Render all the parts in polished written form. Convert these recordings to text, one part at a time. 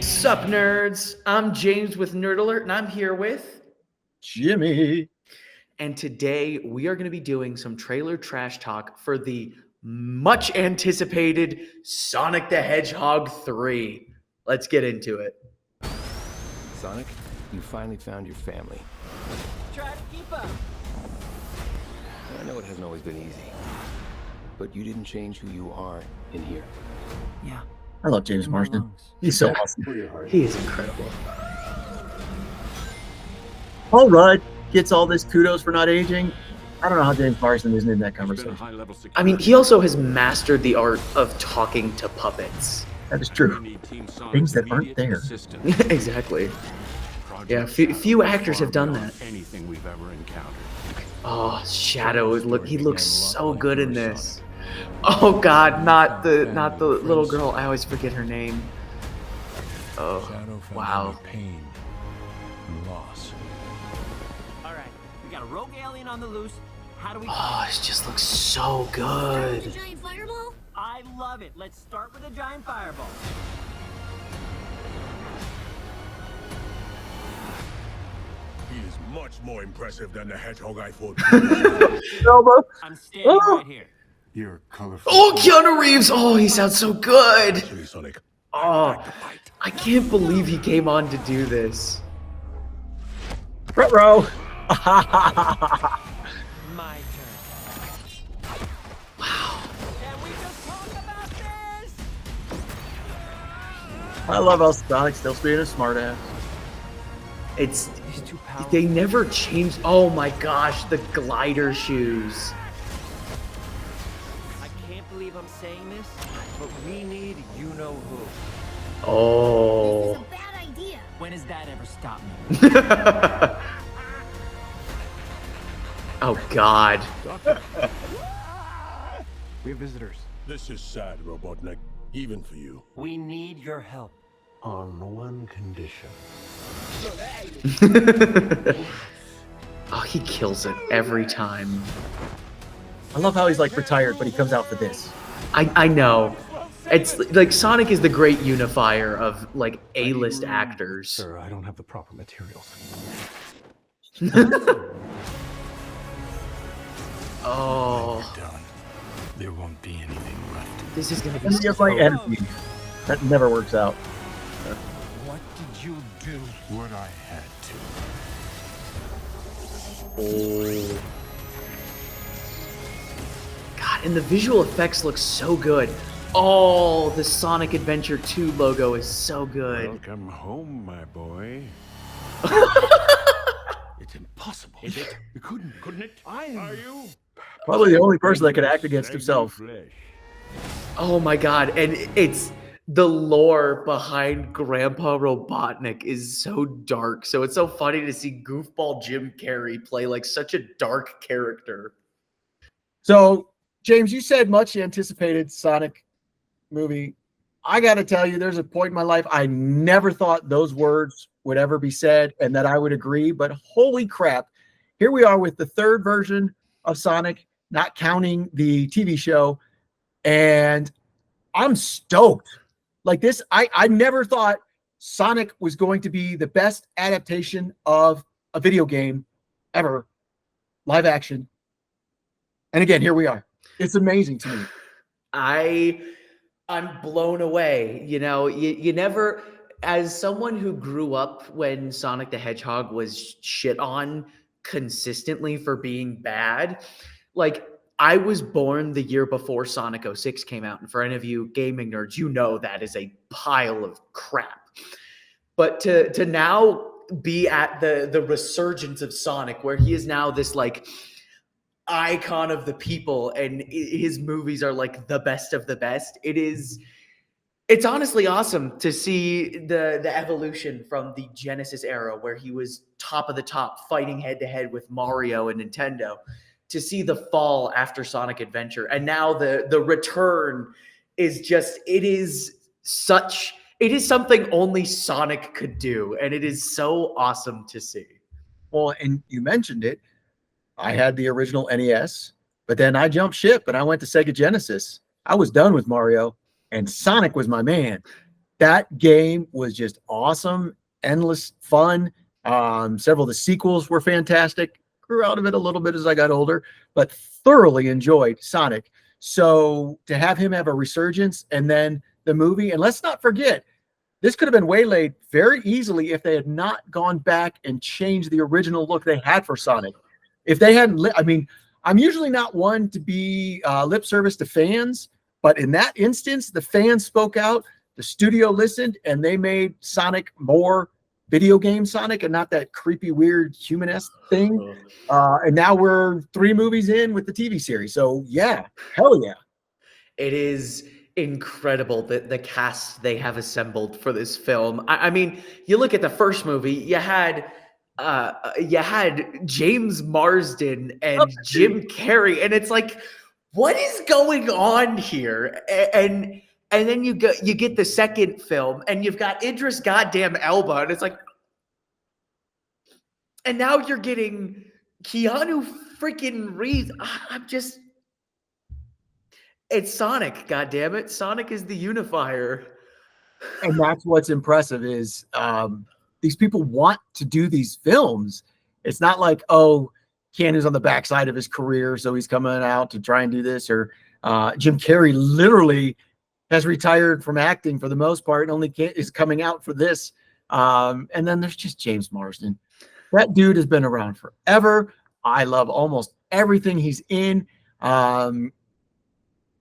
Sup, nerds? I'm James with Nerd Alert, and I'm here with Jimmy. And today we are going to be doing some trailer trash talk for the much anticipated Sonic the Hedgehog 3. Let's get into it. Sonic, you finally found your family. Try to keep up. I know it hasn't always been easy, but you didn't change who you are in here. Yeah. I love James Marsden. He's so awesome. He is incredible. All right. Gets all this kudos for not aging. I don't know how James Marsden isn't in that conversation. I mean, he also has mastered the art of talking to puppets. That is true. Things that aren't there. Exactly. Yeah, few actors have done that. Anything we've ever encountered. Oh, Shadow! He looks so good in this. Oh God, not the little girl. I always forget her name. Oh, wow. Pain and loss. All right, we got a rogue alien on the loose. How do we? Oh, it just looks so good. With a giant fireball? I love it. Let's start with a giant fireball. He is much more impressive than the hedgehog I fought. I'm standing right here. You're colorful. Oh, Keanu Reeves! Oh, he sounds so good. Actually, Sonic. Oh, I can't believe he came on to do this. Front row. My turn. Wow. Can we just talk about this? I love how Sonic's still being a smartass. It's He's too powerful. they never changed. Oh my gosh, the glider shoes. I can't believe I'm saying this, but we need you know who. This Oh. is a bad idea. When has that ever stopped me? Oh God. We have visitors. This is sad, Robotnik. Even for you. We need your help. On one condition. Oh, he kills it every time. I love how he's like retired, but he comes out for this. I know. It's like Sonic is the great unifier of like A-list actors. Sir, I don't have the proper materials. Oh, Done. There won't be anything left. this is gonna be. And he has like energy. That never works out. What did you do? What I had to. Oh. God, and the visual effects look so good. Oh, the Sonic Adventure 2 logo is so good. Welcome home, my boy. It's impossible. Is it? You couldn't it? Are you? Probably the only person that could act against himself. Flesh. Oh my God, and it's the lore behind Grandpa Robotnik is so dark. So it's so funny to see goofball Jim Carrey play like such a dark character. So, James, you said much anticipated Sonic movie. I got to tell you, there's a point in my life I never thought those words would ever be said and that I would agree. But holy crap, here we are with the third version of Sonic, not counting the TV show. And I'm stoked. Like this, I never thought Sonic was going to be the best adaptation of a video game ever, live action. And again, here we are. It's amazing to me. I'm blown away. You know, you never, as someone who grew up when Sonic the Hedgehog was shit on consistently for being bad, like I was born the year before Sonic 06 came out. And for any of you gaming nerds, you know that is a pile of crap. But to now be at the resurgence of Sonic, where he is now this like icon of the people and his movies are like the best of the best. It's honestly awesome to see the evolution from the Genesis era where he was top of the top fighting head to head with Mario and Nintendo, to see the fall after Sonic Adventure. And now the return is just, it is something only Sonic could do. And it is so awesome to see. Well, and you mentioned it. I had the original NES, but then I jumped ship and I went to Sega Genesis. I was done with Mario, and Sonic was my man. That game was just awesome, endless fun. Several of the sequels were fantastic. Grew out of it a little bit as I got older, but thoroughly enjoyed Sonic. So to have him have a resurgence and then the movie, and let's not forget, this could have been waylaid very easily if they had not gone back and changed the original look they had for Sonic. If they hadn't, I mean, I'm usually not one to be lip service to fans, but in that instance, the fans spoke out, the studio listened, and they made Sonic more video game Sonic and not that creepy, weird human-esque thing. And now we're 3 movies in with the TV series. So yeah, hell yeah. It is incredible the cast they have assembled for this film. I mean, you look at the first movie, you had James Marsden and Jim Carrey, and it's like, what is going on here? And then you get the second film, and you've got Idris goddamn Elba, and it's like, and now you're getting Keanu freaking Reeves. I'm just, it's Sonic, goddammit. Sonic is the unifier. And that's what's impressive is these people want to do these films. It's not like, oh, Keanu's on the backside of his career, so he's coming out to try and do this. Or Jim Carrey literally has retired from acting for the most part and only is coming out for this. And then there's just James Marsden. That dude has been around forever. I love almost everything he's in.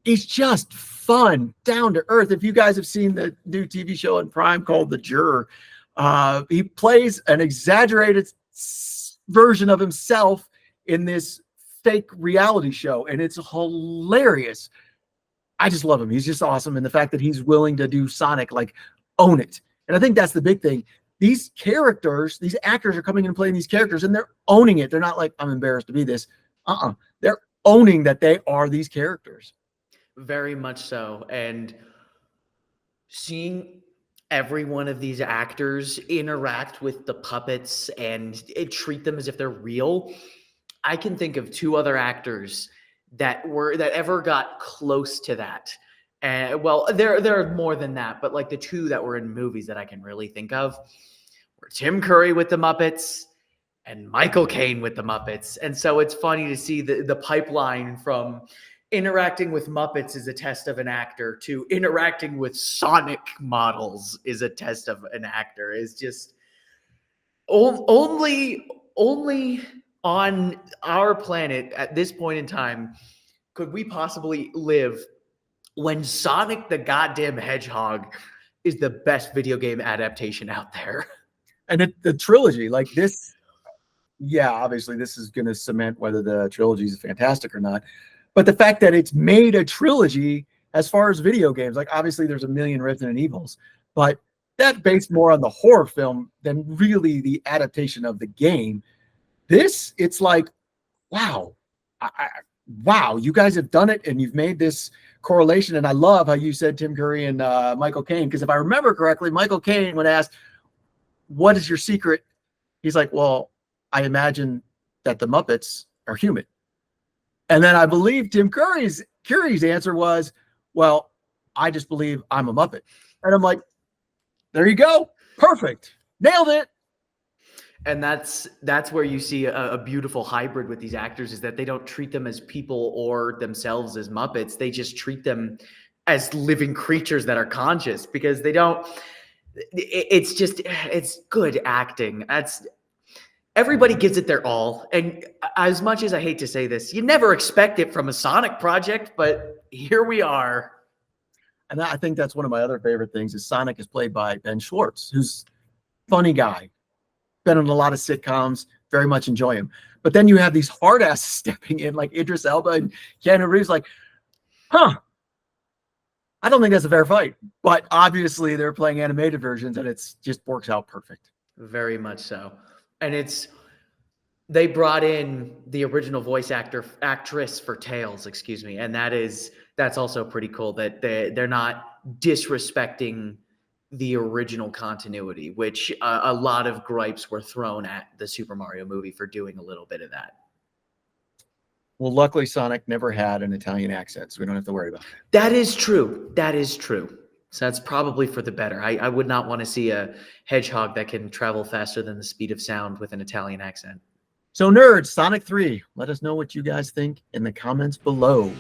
He's just fun, down to earth. If you guys have seen the new TV show on Prime called The Juror, he plays an exaggerated version of himself in this fake reality show, and it's hilarious. I just love him. He's just awesome. And the fact that he's willing to do Sonic, like, own it. And I think that's the big thing. These characters, these actors are coming in and playing these characters, and they're owning it. They're not like, I'm embarrassed to be this. They're owning that they are these characters. Very much so. And seeing every one of these actors interact with the puppets and treat them as if they're real, I can think of 2 other actors that ever got close to that. Well, there are more than that, but like the 2 that were in movies that I can really think of were Tim Curry with the Muppets and Michael Caine with the Muppets. And so it's funny to see the pipeline from interacting with Muppets is a test of an actor to interacting with Sonic models is a test of an actor. Is just only on our planet at this point in time could we possibly live when Sonic the goddamn Hedgehog is the best video game adaptation out there. And the trilogy, like this, yeah, obviously this is going to cement whether the trilogy is fantastic or not. But the fact that it's made a trilogy as far as video games, like obviously there's a million Resident Evils, but that's based more on the horror film than really the adaptation of the game. This, it's like, wow, wow, you guys have done it and you've made this correlation. And I love how you said Tim Curry and Michael Caine, because if I remember correctly, Michael Caine, when asked, what is your secret? He's like, well, I imagine that the Muppets are human. And then I believe Tim Curry's answer was, well, I just believe I'm a Muppet. And I'm like, there you go. Perfect. Nailed it. And that's where you see a beautiful hybrid with these actors, is that they don't treat them as people or themselves as Muppets. They just treat them as living creatures that are conscious, because they don't, it's good acting. Everybody gives it their all. And as much as I hate to say this, you never expect it from a Sonic project, but here we are. And I think that's one of my other favorite things is Sonic is played by Ben Schwartz, who's a funny guy. Been in a lot of sitcoms, very much enjoy him. But then you have these hard asses stepping in like Idris Elba and Keanu Reeves, like, I don't think that's a fair fight. But obviously they're playing animated versions and it's just works out perfect. Very much so. And they brought in the original voice actress for Tails, excuse me. And that's also pretty cool that they're not disrespecting the original continuity, which a lot of gripes were thrown at the Super Mario movie for doing a little bit of that. Well, luckily Sonic never had an Italian accent, so we don't have to worry about it. That is true. That is true. So that's probably for the better. I would not want to see a hedgehog that can travel faster than the speed of sound with an Italian accent. So nerds, Sonic 3, let us know what you guys think in the comments below.